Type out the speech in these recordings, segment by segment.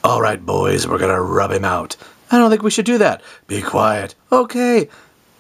All right, boys, we're gonna rub him out. I don't think we should do that. Be quiet. Okay.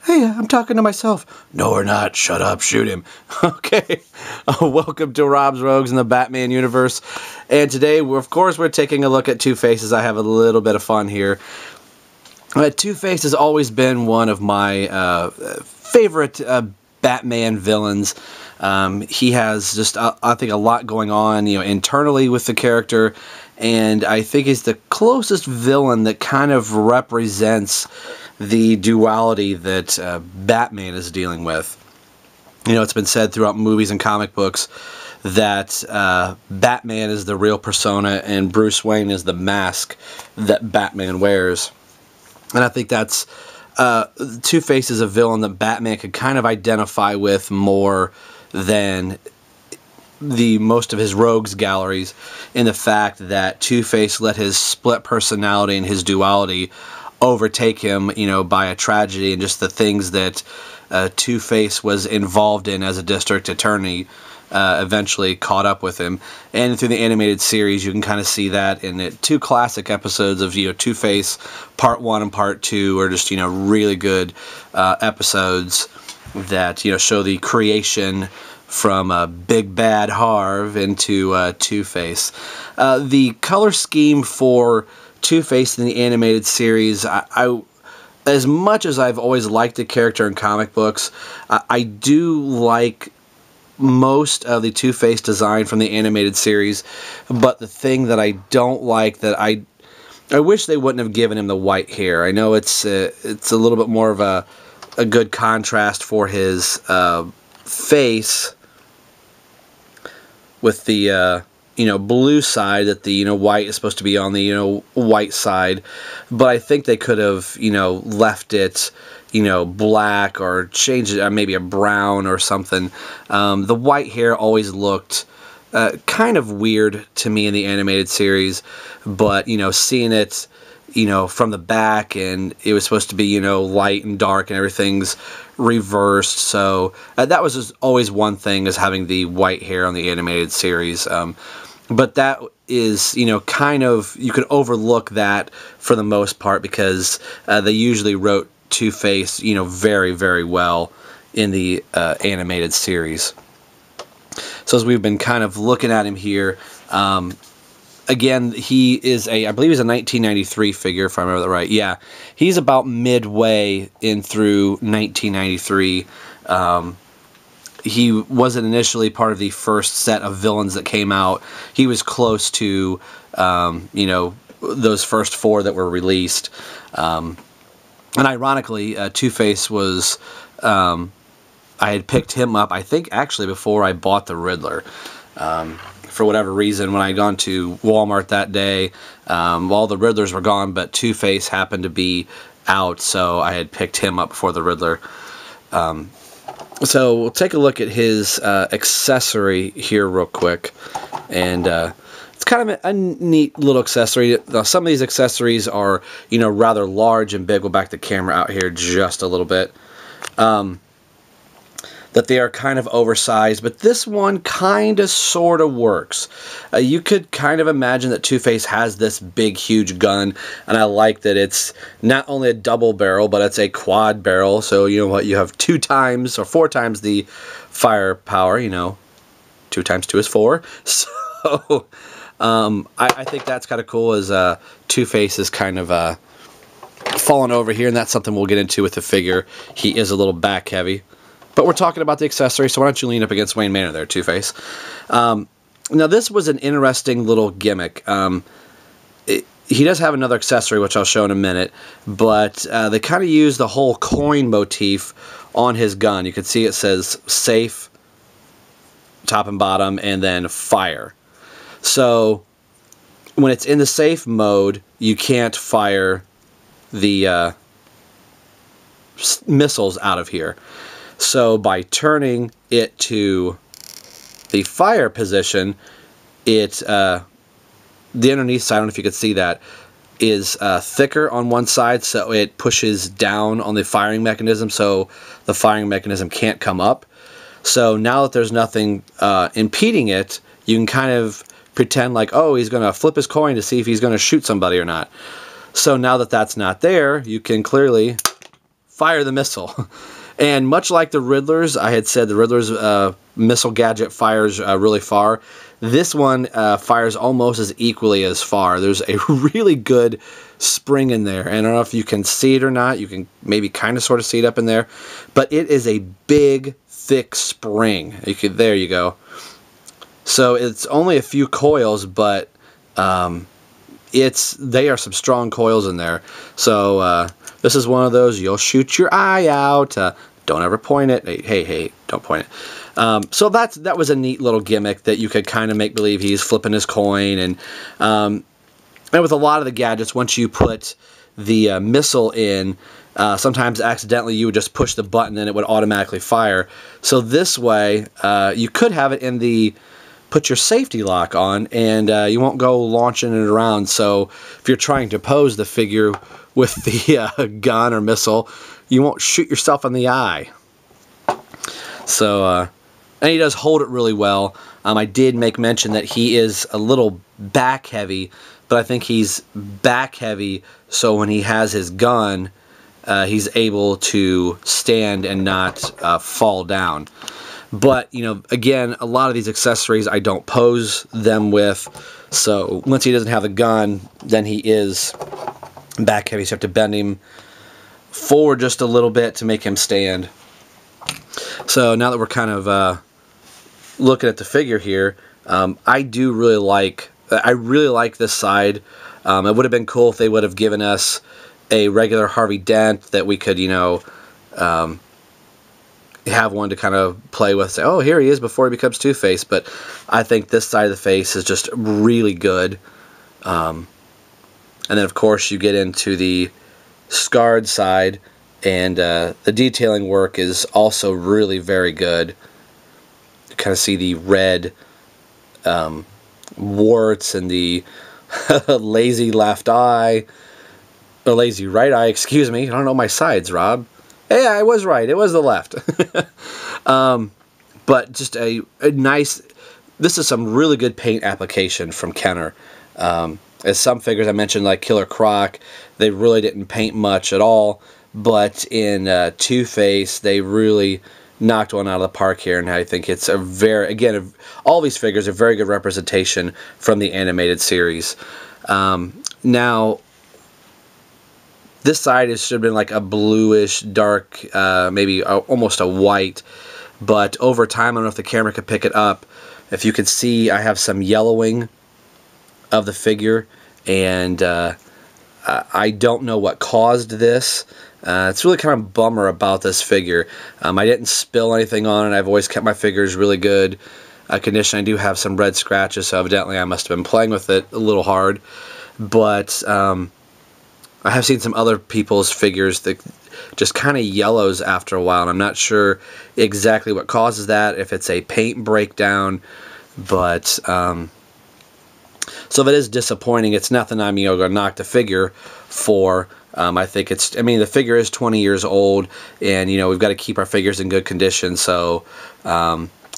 Hey, I'm talking to myself. No, we're not. Shut up. Shoot him. Okay. Welcome to Rob's Rogues in the Batman universe. And today, of course, we're taking a look at Two-Face. I have a little bit of fun here. Two-Face has always been one of my favorite Batman villains. He has just, I think, a lot going on, internally with the character. And I think he's the closest villain that kind of represents the duality that Batman is dealing with. It's been said throughout movies and comic books that Batman is the real persona and Bruce Wayne is the mask that Batman wears. And I think that's Two-Face is a villain that Batman could kind of identify with more than most of his rogues galleries, in the fact that Two-Face let his split personality and his duality overtake him, by a tragedy, and just the things that Two-Face was involved in as a district attorney eventually caught up with him. And through the animated series, you can kind of see that in two classic episodes of Two-Face. Part 1 and Part 2 are just really good episodes that show the creation from Big Bad Harv into Two-Face. The color scheme for Two-Face in the animated series, I as much as I've always liked the character in comic books, I do like most of the Two-Face design from the animated series, but the thing that I don't like, that I wish they wouldn't have given him the white hair. I know it's a little bit more of a good contrast for his face, with the blue side, that the white is supposed to be on the white side, but I think they could have left it black, or changed it maybe a brown or something. The white hair always looked kind of weird to me in the animated series, but seeing it from the back, and it was supposed to be light and dark and everything's reversed, so that was just always one thing, is having the white hair on the animated series. But that is kind of, you can overlook that for the most part, because they usually wrote Two-Face very, very well in the animated series. So as we've been kind of looking at him here, again, he is I believe he's a 1993 figure, if I remember that right. Yeah, he's about midway in through 1993. He wasn't initially part of the first set of villains that came out. He was close to, those first 4 that were released. And ironically, Two-Face was, I had picked him up, I think, actually before I bought the Riddler. For whatever reason, when I had gone to Walmart that day, all the Riddlers were gone, but Two-Face happened to be out, so I had picked him up before the Riddler. So we'll take a look at his accessory here real quick, and it's kind of a neat little accessory. Now, some of these accessories are, rather large and big. We'll back the camera out here just a little bit. That they are kind of oversized, but this one kind of sort of works. You could kind of imagine that Two-Face has this big, huge gun, and I like that it's not only a double barrel, but it's a quad barrel, so you have 2 times or 4 times the firepower, 2 times 2 is 4, so I think that's kind of cool, as Two-Face is kind of falling over here, and that's something we'll get into with the figure. He is a little back heavy. But we're talking about the accessory, so why don't you lean up against Wayne Manor there, Two-Face. Now, this was an interesting little gimmick. He does have another accessory, which I'll show in a minute, but they kind of use the whole coin motif on his gun. You can see it says safe, top and bottom, and then fire. So, when it's in the safe mode, you can't fire the missiles out of here. So by turning it to the fire position, the underneath side, I don't know if you could see that, is thicker on one side, so it pushes down on the firing mechanism, so the firing mechanism can't come up. So now that there's nothing impeding it, you can kind of pretend like, oh, he's going to flip his coin to see if he's going to shoot somebody or not. So now that that's not there, you can clearly fire the missile. And much like the Riddler's, I had said the Riddler's missile gadget fires really far. This one fires almost as equally as far. There's a really good spring in there. And I don't know if you can see it or not. You can maybe kind of sort of see it up in there. But it is a big, thick spring. There you go. So it's only a few coils, but they are some strong coils in there. So this is one of those, you'll shoot your eye out. Don't ever point it. Hey, don't point it. So that was a neat little gimmick that you could kind of make believe he's flipping his coin. And with a lot of the gadgets, once you put the missile in, sometimes accidentally you would just push the button and it would automatically fire. So this way, you could have it in the put your safety lock on, and you won't go launching it around. So if you're trying to pose the figure with the gun or missile, you won't shoot yourself in the eye. So, and he does hold it really well. I did make mention that he is a little back heavy, but I think he's back heavy so when he has his gun, he's able to stand and not fall down. But, you know, again, a lot of these accessories I don't pose them with. So once he doesn't have a gun, then he is back heavy. So you have to bend him forward just a little bit to make him stand. So now that we're kind of looking at the figure here, I really like this side. It would have been cool if they would have given us a regular Harvey Dent that we could, you know, have one to kind of play with, say, oh, here he is before he becomes Two-Face. But I think this side of the face is just really good. And then, of course, you get into the scarred side, and the detailing work is also really very good. You kind of see the red warts and the lazy left eye, or lazy right eye, excuse me. I don't know my sides, Rob. Yeah, I was right. It was the left. But just a nice... This is some really good paint application from Kenner. As some figures I mentioned, like Killer Croc, they really didn't paint much at all. But in Two-Face, they really knocked one out of the park here. And I think it's a very... Again, all these figures are very good representation from the animated series. Now... This side should have been like a bluish, dark, maybe almost a white. But over time, I don't know if the camera could pick it up. If you could see, I have some yellowing of the figure. And I don't know what caused this. It's really kind of a bummer about this figure. I didn't spill anything on it. I've always kept my figures really good condition. I do have some red scratches, so evidently I must have been playing with it a little hard. But... I have seen some other people's figures that just kind of yellows after a while, and I'm not sure exactly what causes that, if it's a paint breakdown, but so if it is disappointing, it's nothing I'm going to knock the figure for. I think it's, I mean, the figure is 20 years old, and, you know, we've got to keep our figures in good condition, so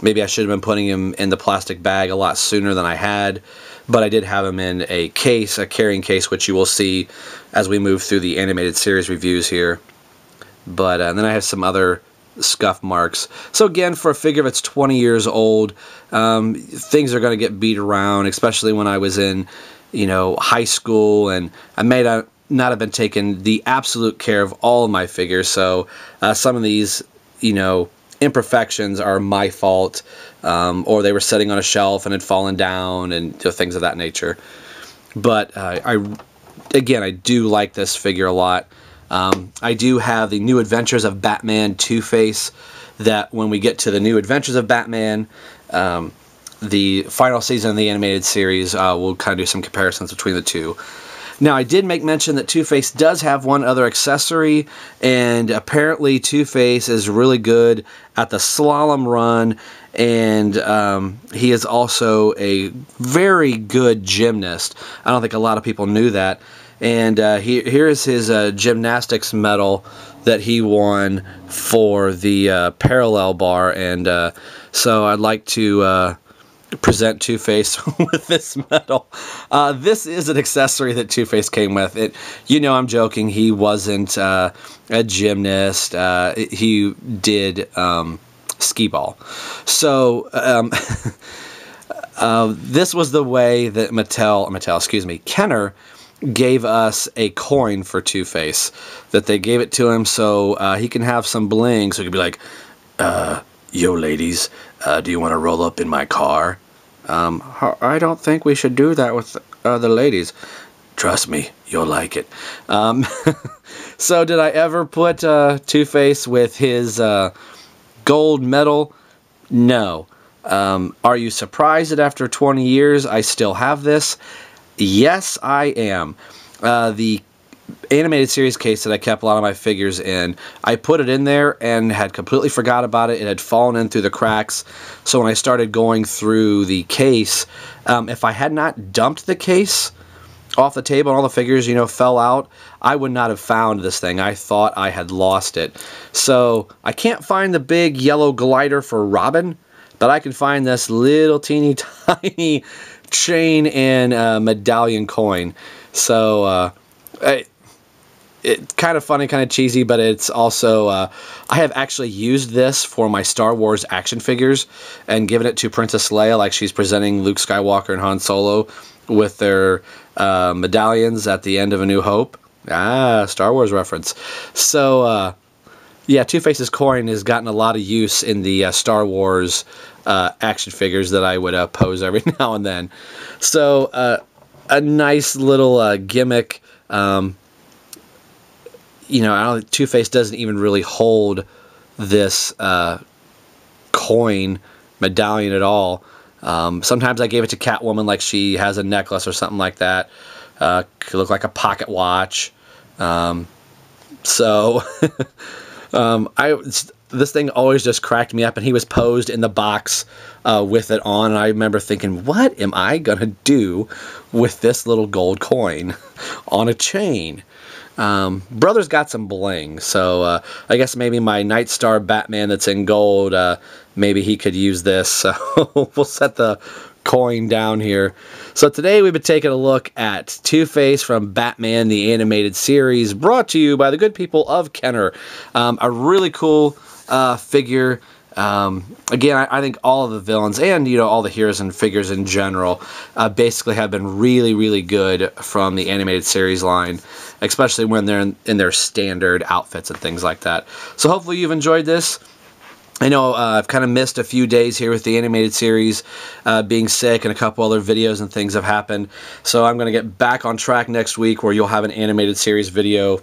maybe I should have been putting him in the plastic bag a lot sooner than I had. But I did have him in a case, a carrying case, which you will see as we move through the animated series reviews here. But then I have some other scuff marks. So again, for a figure that's 20 years old, things are going to get beat around, especially when I was in, you know, high school, and I may not have been taking the absolute care of all of my figures. So some of these, you know, imperfections are my fault, or they were sitting on a shelf and had fallen down, and you know, things of that nature. But again, I do like this figure a lot. I do have the New Adventures of Batman Two-Face, that when we get to the New Adventures of Batman, the final season of the animated series, we'll kind of do some comparisons between the two. Now, I did make mention that Two-Face does have one other accessory, and apparently Two-Face is really good at the slalom run, and he is also a very good gymnast. I don't think a lot of people knew that. And here is his gymnastics medal that he won for the parallel bar, and so I'd like to present Two-Face with this medal. This is an accessory that Two-Face came with. You know, I'm joking. He wasn't a gymnast. He did skee ball. So this was the way that Kenner gave us a coin for Two-Face. That they gave it to him so he can have some bling. So he could be like, yo, ladies, do you want to roll up in my car? I don't think we should do that with the ladies. Trust me, you'll like it. So did I ever put Two-Face with his gold medal? No. Are you surprised that after 20 years I still have this? Yes, I am. The animated series case that I kept a lot of my figures in, I put it in there and had completely forgot about it. It had fallen in through the cracks. So when I started going through the case, if I had not dumped the case off the table and all the figures, you know, fell out, I would not have found this thing. I thought I had lost it. So I can't find the big yellow glider for Robin, but I can find this little teeny tiny chain and medallion coin. So it's kind of funny, kind of cheesy, but it's also, I have actually used this for my Star Wars action figures and given it to Princess Leia, like she's presenting Luke Skywalker and Han Solo with their medallions at the end of A New Hope. Star Wars reference. So, yeah, Two-Face's coin has gotten a lot of use in the Star Wars action figures that I would pose every now and then. So, a nice little gimmick. You know, Two-Face doesn't even really hold this coin medallion at all. Sometimes I gave it to Catwoman like she has a necklace or something like that. Could look like a pocket watch. This thing always just cracked me up, and he was posed in the box with it on, and I remember thinking, what am I gonna do with this little gold coin on a chain? Brother's got some bling, so I guess maybe my Night Star Batman that's in gold, maybe he could use this. So we'll set the coin down here. So today we've been taking a look at Two-Face from Batman the Animated Series, brought to you by the good people of Kenner. A really cool figure. Again, I think all of the villains and, you know, all the heroes and figures in general basically have been really, really good from the animated series line, especially when they're in their standard outfits and things like that. So hopefully you've enjoyed this. I know I've kind of missed a few days here with the animated series, being sick, and a couple other videos and things have happened. So I'm going to get back on track next week where you'll have an animated series video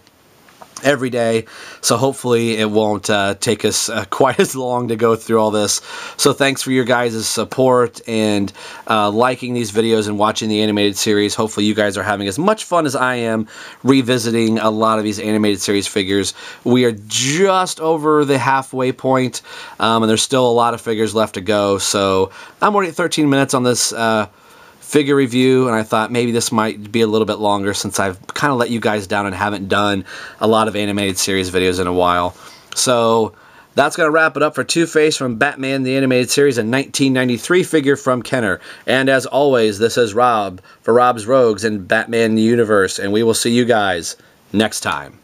every day, so hopefully it won't take us quite as long to go through all this. So thanks for your guys' support and liking these videos and watching the animated series. Hopefully you guys are having as much fun as I am revisiting a lot of these animated series figures. We are just over the halfway point, and there's still a lot of figures left to go, so I'm already at 13 minutes on this figure review, and I thought maybe this might be a little bit longer since I've kind of let you guys down and haven't done a lot of animated series videos in a while. So that's going to wrap it up for Two-Face from Batman the Animated Series, a 1993 figure from Kenner. And as always, this is Rob for Rob's Rogues and Batman Universe, and we will see you guys next time.